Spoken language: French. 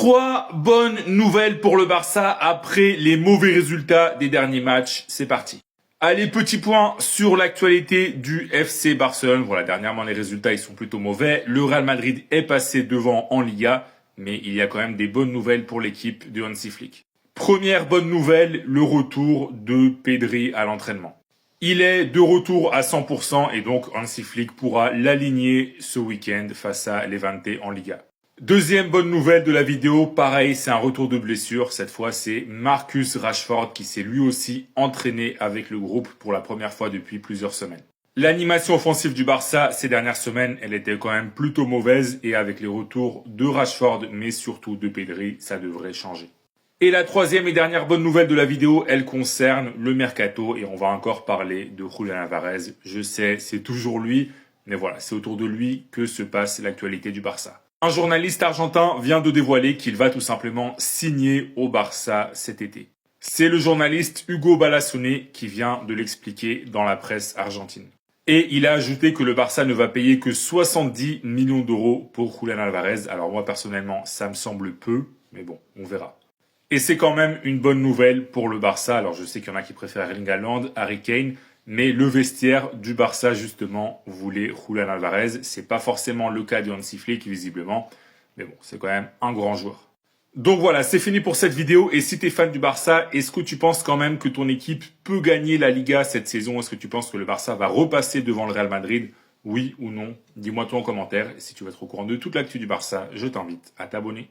Trois bonnes nouvelles pour le Barça après les mauvais résultats des derniers matchs. C'est parti. Allez, petit point sur l'actualité du FC Barcelone. Voilà, dernièrement, les résultats, ils sont plutôt mauvais. Le Real Madrid est passé devant en Liga, mais il y a quand même des bonnes nouvelles pour l'équipe de Hansi Flick. Première bonne nouvelle, le retour de Pedri à l'entraînement. Il est de retour à 100% et donc Hansi Flick pourra l'aligner ce week-end face à Levante en Liga. Deuxième bonne nouvelle de la vidéo, pareil, c'est un retour de blessure. Cette fois, c'est Marcus Rashford qui s'est lui aussi entraîné avec le groupe pour la première fois depuis plusieurs semaines. L'animation offensive du Barça ces dernières semaines, elle était quand même plutôt mauvaise et avec les retours de Rashford, mais surtout de Pedri, ça devrait changer. Et la troisième et dernière bonne nouvelle de la vidéo, elle concerne le mercato et on va encore parler de Julián Álvarez. Je sais, c'est toujours lui, mais voilà, c'est autour de lui que se passe l'actualité du Barça. Un journaliste argentin vient de dévoiler qu'il va tout simplement signer au Barça cet été. C'est le journaliste Hugo Balasone qui vient de l'expliquer dans la presse argentine. Et il a ajouté que le Barça ne va payer que 70 millions d'euros pour Julián Álvarez. Alors moi personnellement, ça me semble peu, mais bon, on verra. Et c'est quand même une bonne nouvelle pour le Barça. Alors je sais qu'il y en a qui préfèrent Erling Haaland, Harry Kane, mais le vestiaire du Barça, justement, voulait Julián Álvarez. C'est pas forcément le cas de Hansi Flick, visiblement. Mais bon, c'est quand même un grand joueur. Donc voilà, c'est fini pour cette vidéo. Et si tu es fan du Barça, est-ce que tu penses quand même que ton équipe peut gagner la Liga cette saison? Est-ce que tu penses que le Barça va repasser devant le Real Madrid? Oui ou non? Dis-moi tout en commentaire. Et si tu veux être au courant de toute l'actu du Barça, je t'invite à t'abonner.